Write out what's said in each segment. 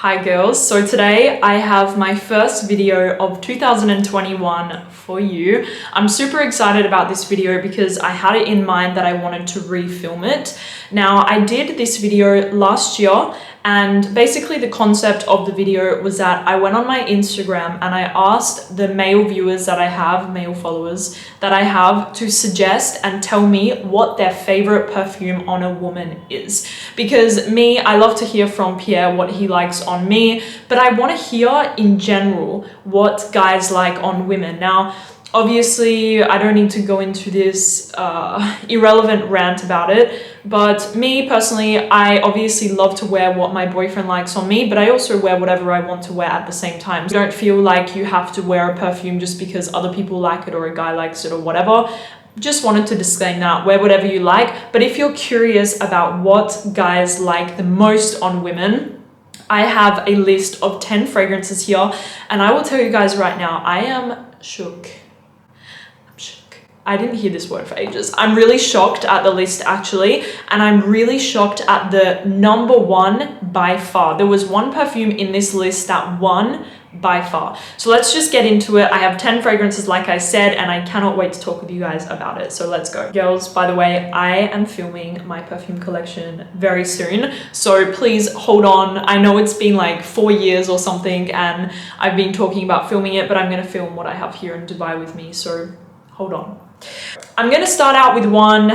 Hi girls, so today I have my first video of 2021 for you. I'm super excited about this video because I had it in mind that I wanted to refilm it. Now I did this video last year and basically the concept of the video was that I went on my Instagram and I asked the male viewers that I have, male followers that I have, to suggest and tell me what their favorite perfume on a woman is. Because me, I love to hear from Pierre what he likes on me, but I want to hear in general what guys like on women. Now, obviously, I don't need to go into this irrelevant rant about it, but me personally, I obviously love to wear what my boyfriend likes on me, but I also wear whatever I want to wear at the same time. So don't feel like you have to wear a perfume just because other people like it or a guy likes it or whatever. Just wanted to disclaim that, wear whatever you like. But if you're curious about what guys like the most on women, I have a list of 10 fragrances here, and I will tell you guys right now, I am shook. I didn't hear this word for ages. I'm really shocked at the list actually, and I'm really shocked at the number one by far. There was one perfume in this list that won by far. So let's just get into it. I have 10 fragrances like I said, and I cannot wait to talk with you guys about it. So let's go. Girls, by the way, I am filming my perfume collection very soon. So please hold on. I know it's been like 4 years or something and I've been talking about filming it, but I'm gonna film what I have here in Dubai with me. So hold on. I'm going to start out with one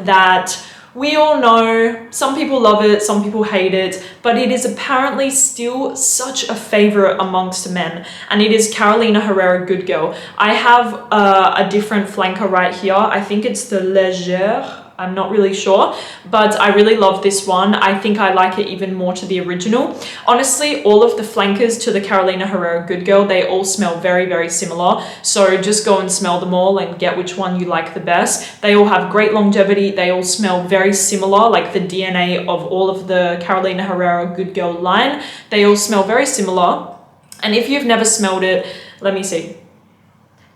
that we all know. Some people love it, some people hate it, but it is apparently still such a favorite amongst men, and it is Carolina Herrera Good Girl. I have a different flanker right here. I think it's the Légère. I'm not really sure, but I really love this one. I think I like it even more to the original. Honestly, all of the flankers to the Carolina Herrera Good Girl, they all smell very, very similar. So just go and smell them all and get which one you like the best. They all have great longevity. They all smell very similar, like the DNA of all of the Carolina Herrera Good Girl line. They all smell very similar. And if you've never smelled it, let me see.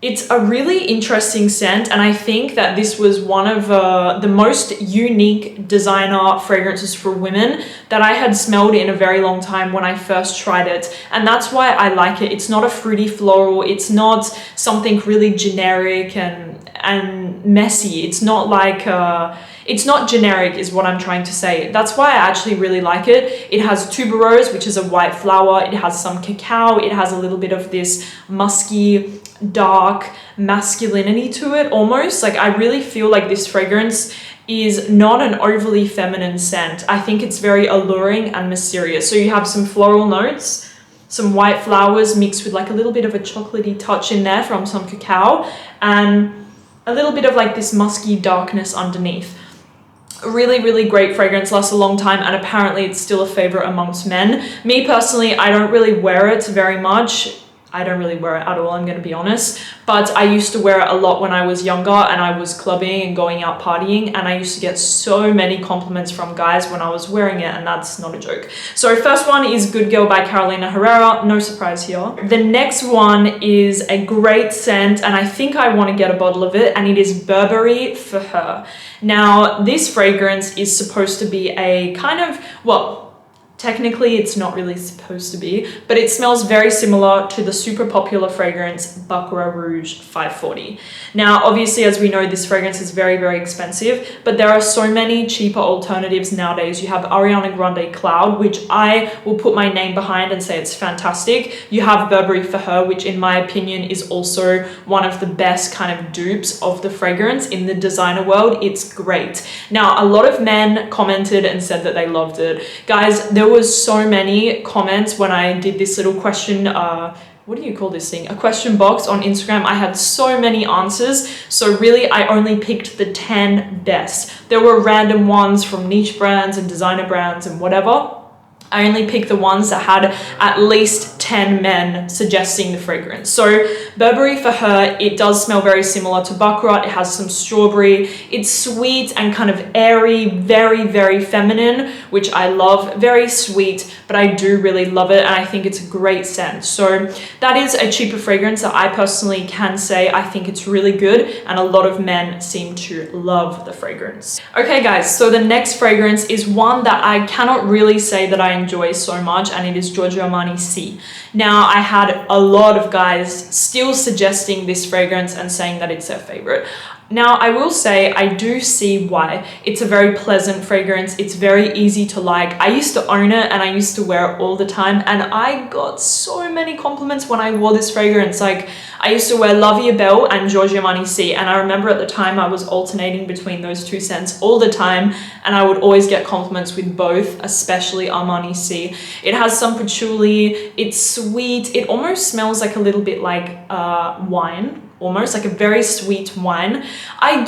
It's a really interesting scent, and I think that this was one of the most unique designer fragrances for women that I had smelled in a very long time when I first tried it, and that's why I like it. It's not a fruity floral, it's not something really generic and messy. It's not like it's not generic is what I'm trying to say. That's why I actually really like it. It has tuberose, which is a white flower. It has some cacao. It has a little bit of this musky, dark masculinity to it almost. Like, I really feel like this fragrance is not an overly feminine scent. I think it's very alluring and mysterious. So you have some floral notes, some white flowers mixed with like a little bit of a chocolatey touch in there from some cacao, and a little bit of like this musky darkness underneath. Really, really great fragrance, lasts a long time, and apparently it's still a favorite amongst men. Me personally, I don't really wear it very much. I don't really wear it at all, I'm going to be honest, but I used to wear it a lot when I was younger and I was clubbing and going out partying, and I used to get so many compliments from guys when I was wearing it, and that's not a joke. So first one is Good Girl by Carolina Herrera, no surprise here. The next one is a great scent, and I think I want to get a bottle of it, and it is Burberry For Her. Now, this fragrance is supposed to be a kind of, well, technically, it's not really supposed to be, but it smells very similar to the super popular fragrance Baccarat Rouge 540. Now, obviously, as we know, this fragrance is very, very expensive, but there are so many cheaper alternatives nowadays. You have Ariana Grande Cloud, which I will put my name behind and say it's fantastic. You have Burberry For Her, which in my opinion is also one of the best kind of dupes of the fragrance in the designer world. It's great. Now, a lot of men commented and said that they loved it. Guys, there was so many comments when I did this little question, what do you call this thing? A question box on Instagram. I had so many answers. So really, I only picked the 10 best. There were random ones from niche brands and designer brands and whatever. I only picked the ones that had at least 10 men suggesting the fragrance. So Burberry for her, it does smell very similar to Baccarat. It has some strawberry. It's sweet and kind of airy, very, very feminine, which I love. Very sweet, but I do really love it, and I think it's a great scent. So that is a cheaper fragrance that I personally can say I think it's really good, and a lot of men seem to love the fragrance. Okay guys, so the next fragrance is one that I cannot really say that I enjoy so much, and it is Giorgio Armani C. Now, I had a lot of guys still suggesting this fragrance and saying that it's their favorite. Now, I will say I do see why. It's a very pleasant fragrance. It's very easy to like. I used to own it and I used to wear it all the time, and I got so many compliments when I wore this fragrance. Like, I used to wear La Vie est Belle and Giorgio Armani C, and I remember at the time I was alternating between those two scents all the time, and I would always get compliments with both, especially Armani C. It has some patchouli, it's sweet, it almost smells like a little bit like wine, almost like a very sweet wine. I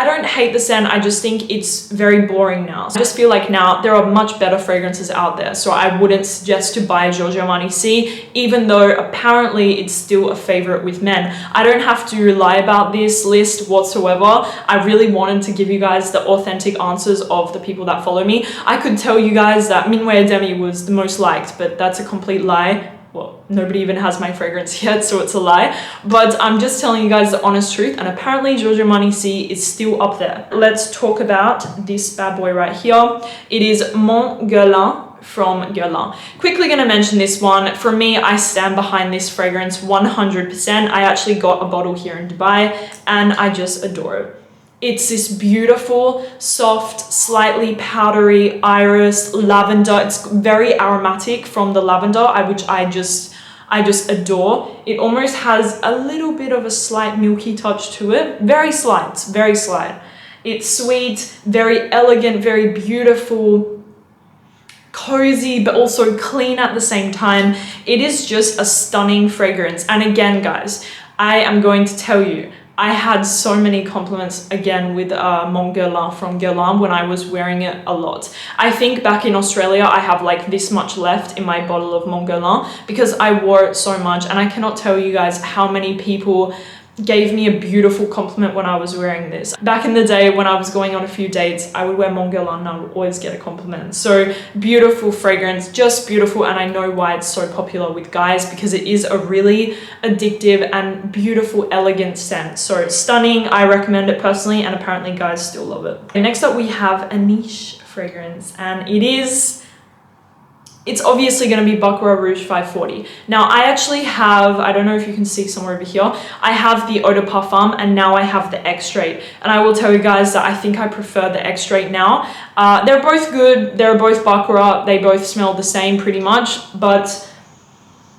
don't hate the scent, I just think it's very boring now. I just feel like now there are much better fragrances out there, so I wouldn't suggest to buy Giorgio Armani C, even though apparently it's still a favorite with men. I don't have to lie about this list whatsoever. I really wanted to give you guys the authentic answers of the people that follow me. I could tell you guys that Demi was the most liked, but that's a complete lie. Well, nobody even has my fragrance yet, so it's a lie. But I'm just telling you guys the honest truth, and apparently Giorgio Armani C is still up there. Let's talk about this bad boy right here. It is Mon Guerlain from Guerlain. Quickly gonna mention this one. For me, I stand behind this fragrance 100%. I actually got a bottle here in Dubai, and I just adore it. It's this beautiful, soft, slightly powdery iris lavender. It's very aromatic from the lavender, which I just adore. It almost has a little bit of a slight milky touch to it. Very slight, very slight. It's sweet, very elegant, very beautiful, cozy, but also clean at the same time. It is just a stunning fragrance. And again, guys, I am going to tell you, I had so many compliments again with Mon Guerlain from Guerlain when I was wearing it a lot. I think back in Australia, I have like this much left in my bottle of Mon Guerlain because I wore it so much, and I cannot tell you guys how many people gave me a beautiful compliment when I was wearing this. Back in the day when I was going on a few dates, I would wear Mon Guerlain and I would always get a compliment. So beautiful fragrance, just beautiful, and I know why it's so popular with guys, because it is a really addictive and beautiful, elegant scent. So stunning, I recommend it personally, and apparently guys still love it. Okay, next up we have a niche fragrance, and it's obviously going to be Baccarat Rouge 540. Now, I actually have, I don't know if you can see somewhere over here, I have the Eau de Parfum, and now I have the Extrait. And I will tell you guys that I think I prefer the Extrait now. They're both good, they're both Baccarat, they both smell the same pretty much, but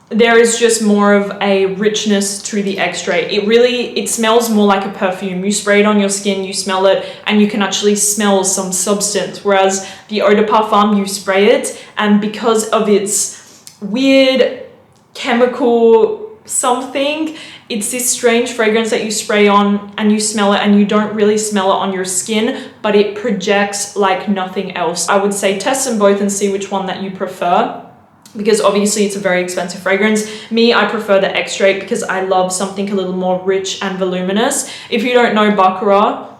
there is just more of a richness to the Extrait. It smells more like a perfume. You spray it on your skin, you smell it, and you can actually smell some substance. Whereas the Eau de Parfum, you spray it, and because of its weird chemical something, it's this strange fragrance that you spray on and you smell it, and you don't really smell it on your skin, but it projects like nothing else. I would say test them both and see which one that you prefer, because obviously it's a very expensive fragrance. Me, I prefer the Extrait because I love something a little more rich and voluminous. If you don't know Baccarat,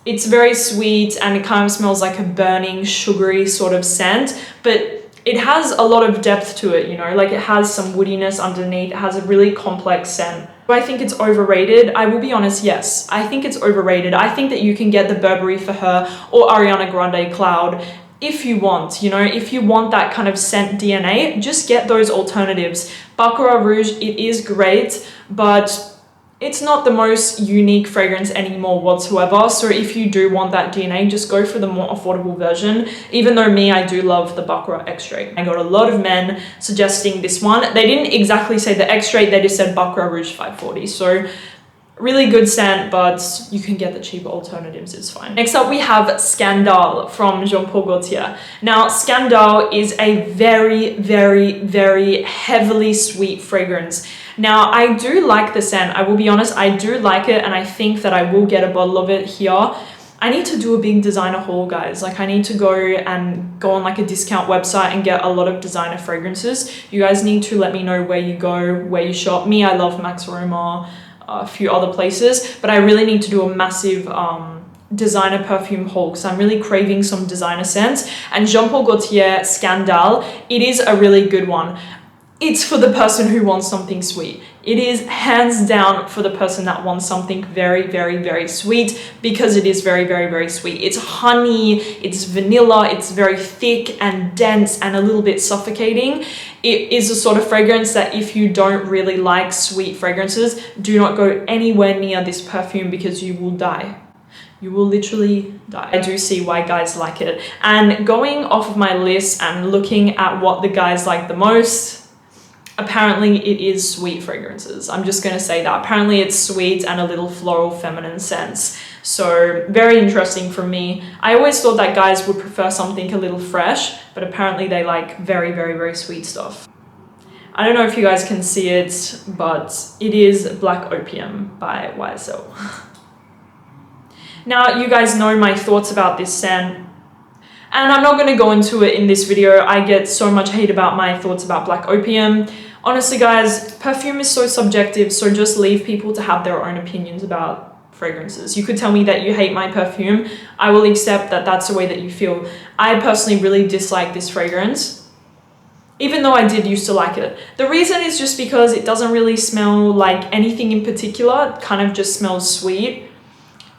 it's very sweet and it kind of smells like a burning, sugary sort of scent, but it has a lot of depth to it, you know, like it has some woodiness underneath. It has a really complex scent. Do I think it's overrated? I will be honest, yes. I think it's overrated. I think that you can get the Burberry for Her or Ariana Grande Cloud if you want, you know, if you want that kind of scent DNA, just get those alternatives. Baccarat Rouge, it is great, but it's not the most unique fragrance anymore whatsoever. So if you do want that DNA, just go for the more affordable version. Even though me, I do love the Baccarat Extrait. I got a lot of men suggesting this one. They didn't exactly say the Extrait, they just said Baccarat Rouge 540. So really good scent, but you can get the cheaper alternatives, it's fine. Next up, we have Scandale from Jean-Paul Gaultier. Now, Scandale is a very, very, very heavily sweet fragrance. Now, I do like the scent. I will be honest, I do like it, and I think that I will get a bottle of it here. I need to do a big designer haul, guys. Like I need to go on like a discount website and get a lot of designer fragrances. You guys need to let me know where you go, where you shop. Me, I love Max Aroma, a few other places, but I really need to do a massive designer perfume haul because I'm really craving some designer scents. And Jean Paul Gaultier Scandale, it is a really good one. It's for the person who wants something sweet. It is hands down for the person that wants something very, very, very sweet, because it is very, very, very sweet. It's honey, it's vanilla, it's very thick and dense and a little bit suffocating. It is a sort of fragrance that if you don't really like sweet fragrances, do not go anywhere near this perfume because you will die. You will literally die. I do see why guys like it. And going off of my list and looking at what the guys like the most, apparently it is sweet fragrances. I'm just going to say that. Apparently it's sweet and a little floral feminine scents. So very interesting for me. I always thought that guys would prefer something a little fresh, but apparently they like very, very, very sweet stuff. I don't know if you guys can see it, but it is Black Opium by YSL. Now, you guys know my thoughts about this scent, and I'm not going to go into it in this video. I get so much hate about my thoughts about Black Opium. Honestly, guys, perfume is so subjective, so just leave people to have their own opinions about fragrances. You could tell me that you hate my perfume. I will accept that that's the way that you feel. I personally really dislike this fragrance, even though I did used to like it. The reason is just because it doesn't really smell like anything in particular. It kind of just smells sweet.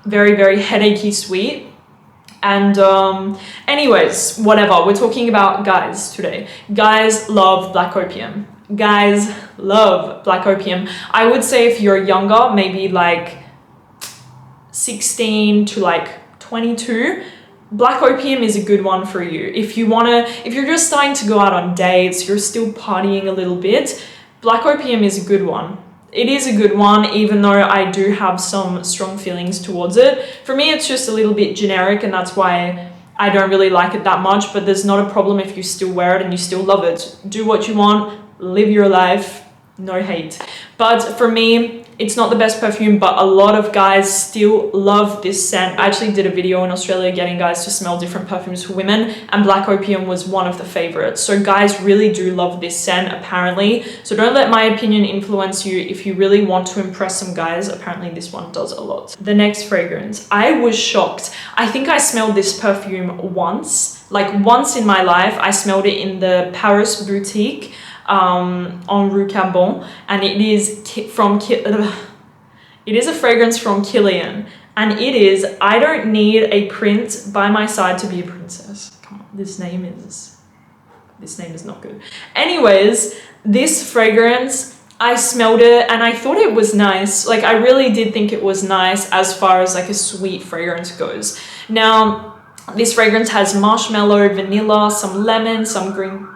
Very, very headachy sweet. And anyways, whatever. We're talking about guys today. Guys love Black Opium. Guys love Black Opium. I would say if you're younger, maybe like 16 to like 22, Black Opium is a good one for you. If you're just starting to go out on dates, you're still partying a little bit, Black Opium is a good one. It is a good one, even though I do have some strong feelings towards it. For me, it's just a little bit generic, and that's why I don't really like it that much, but there's not a problem if you still wear it and you still love it. Do what you want, live your life, no hate. But for me, it's not the best perfume, but a lot of guys still love this scent. I actually did a video in Australia getting guys to smell different perfumes for women, and Black Opium was one of the favorites. So guys really do love this scent, apparently. So don't let my opinion influence you. If you really want to impress some guys, apparently this one does a lot. The next fragrance, I was shocked. I think I smelled this perfume once in my life. I smelled it in the Paris boutique on Rue Carbon, and it is a fragrance from Kilian, and it is I don't need a prince by my side to be a princess. Come on, this name is not good. Anyways, this fragrance, I smelled it and I thought it was nice. Like I really did think it was nice as far as like a sweet fragrance goes. Now, this fragrance has marshmallow, vanilla, some lemon, some green.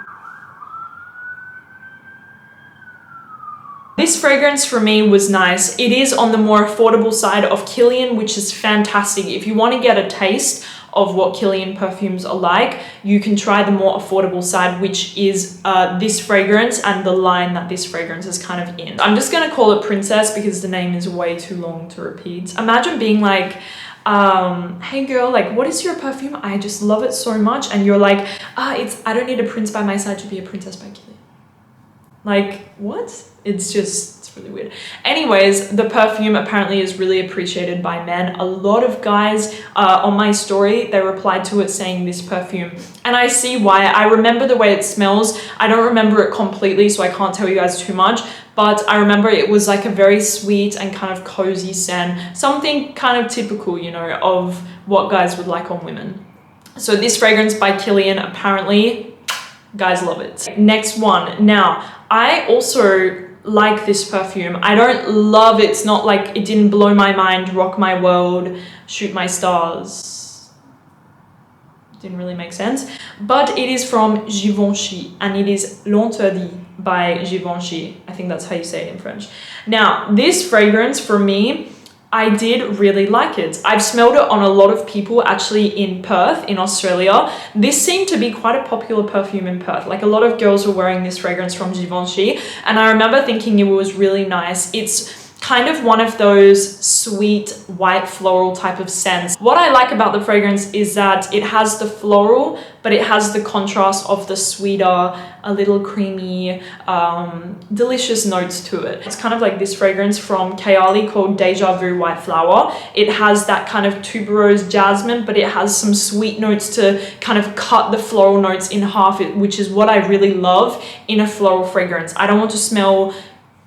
This fragrance for me was nice. It is on the more affordable side of Kilian, which is fantastic. If you want to get a taste of what Kilian perfumes are like, you can try the more affordable side, which is this fragrance and the line that this fragrance is kind of in. I'm just going to call it Princess because the name is way too long to repeat. Imagine being like, hey girl, like what is your perfume? I just love it so much. And you're like, I don't need a prince by my side to be a princess by Kilian. Like, what? It's really weird. Anyways, the perfume apparently is really appreciated by men. A lot of guys on my story, they replied to it saying this perfume. And I see why. I remember the way it smells. I don't remember it completely, so I can't tell you guys too much. But I remember it was like a very sweet and kind of cozy scent. Something kind of typical, you know, of what guys would like on women. So this fragrance by Kilian, apparently, guys love it. Next one. Now, I also like this perfume. I don't love it. It's not like it didn't blow my mind, rock my world, shoot my stars. Didn't really make sense. But it is from Givenchy, and it is L'Interdit by Givenchy. I think that's how you say it in French. Now, this fragrance for me, I did really like it. I've smelled it on a lot of people actually in Perth, in Australia. This seemed to be quite a popular perfume in Perth. Like a lot of girls were wearing this fragrance from Givenchy, and I remember thinking it was really nice. It's kind of one of those sweet white floral type of scents. What I like about the fragrance is that it has the floral, but it has the contrast of the sweeter, a little creamy, delicious notes to it. It's kind of like this fragrance from Kayali called Deja Vu White Flower. It has that kind of tuberose jasmine, but it has some sweet notes to kind of cut the floral notes in half, which is what I really love in a floral fragrance. I don't want to smell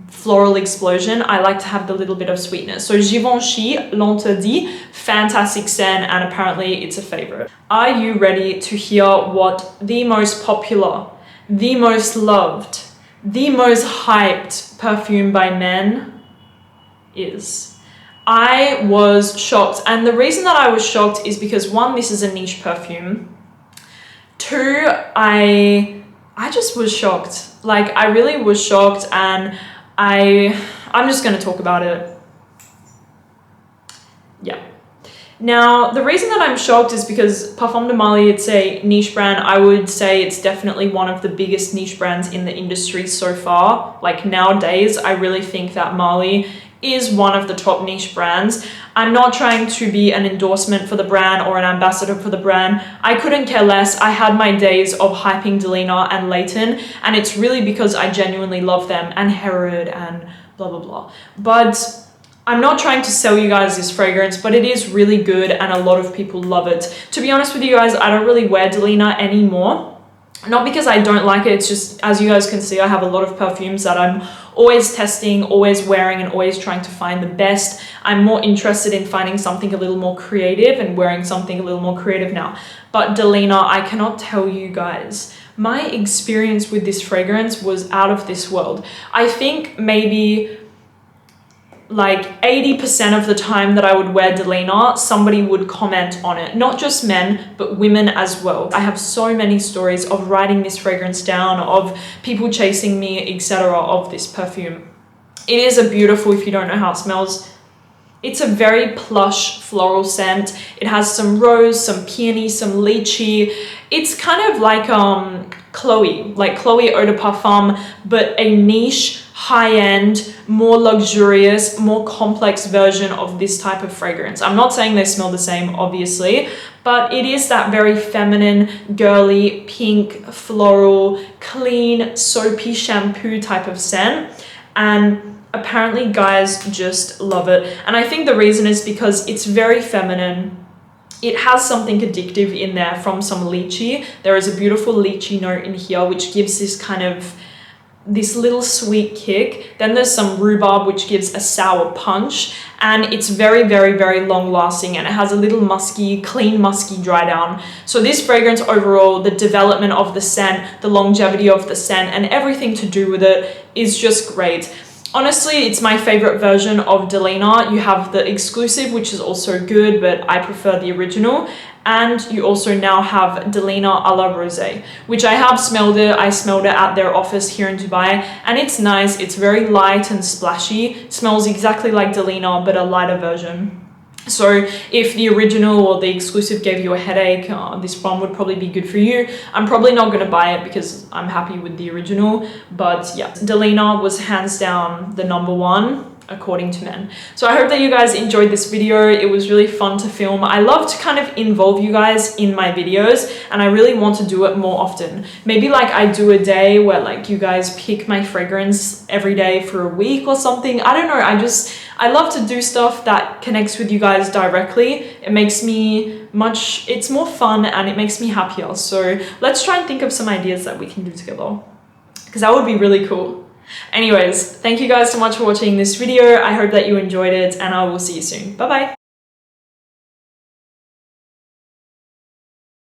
floral explosion. I like to have the little bit of sweetness. So Givenchy, L'Interdit, fantastic scent, and apparently it's a favorite. Are you ready to hear what the most popular, the most loved, the most hyped perfume by men is? I was shocked, and the reason that I was shocked is because one, this is a niche perfume. Two, I just was shocked. Like, I really was shocked, and I'm just going to talk about it. Yeah. Now, the reason that I'm shocked is because Parfums de Marly, it's a niche brand. I would say it's definitely one of the biggest niche brands in the industry so far. Like, nowadays, I really think that Marly is one of the top niche brands. I'm not trying to be an endorsement for the brand or an ambassador for the brand. I couldn't care less. I had my days of hyping Delina and Leighton, and it's really because I genuinely love them, and Herrera and blah, blah, blah. But I'm not trying to sell you guys this fragrance, but it is really good and a lot of people love it. To be honest with you guys, I don't really wear Delina anymore. Not because I don't like it, it's just, as you guys can see, I have a lot of perfumes that I'm always testing, always wearing, and always trying to find the best. I'm more interested in finding something a little more creative and wearing something a little more creative now. But Delina, I cannot tell you guys, my experience with this fragrance was out of this world. I think maybe like 80% of the time that I would wear Delina, somebody would comment on it. Not just men, but women as well. I have so many stories of writing this fragrance down, of people chasing me, etc. of this perfume. It is a beautiful, if you don't know how it smells, it's a very plush floral scent. It has some rose, some peony, some lychee. It's kind of like Chloe Eau de Parfum, but a niche, high-end, more luxurious, more complex version of this type of fragrance. I'm not saying they smell the same, obviously, but it is that very feminine, girly, pink, floral, clean, soapy shampoo type of scent. And apparently guys just love it. And I think the reason is because it's very feminine. It has something addictive in there from some lychee. There is a beautiful lychee note in here, which gives this kind of, this little sweet kick. Then there's some rhubarb, which gives a sour punch. And it's very, very, very long lasting. And it has a little musky, clean, musky dry down. So this fragrance overall, the development of the scent, the longevity of the scent, and everything to do with it is just great. Honestly, it's my favorite version of Delina. You have the exclusive, which is also good, but I prefer the original. And you also now have Delina a la Rosé, which I have smelled it. I smelled it at their office here in Dubai, and it's nice. It's very light and splashy. It smells exactly like Delina, but a lighter version. So if the original or the exclusive gave you a headache, this one would probably be good for you. I'm probably not going to buy it because I'm happy with the original. But yeah, Delina was hands down the #1 according to men. So I hope that you guys enjoyed this video. It was really fun to film. I love to kind of involve you guys in my videos, and I really want to do it more often. Maybe like I do a day where like you guys pick my fragrance every day for a week or something. I don't know. I love to do stuff that connects with you guys directly. It makes me it's more fun and it makes me happier. So let's try and think of some ideas that we can do together, because that would be really cool. Anyways, thank you guys so much for watching this video. I hope that you enjoyed it, and I will see you soon. Bye bye.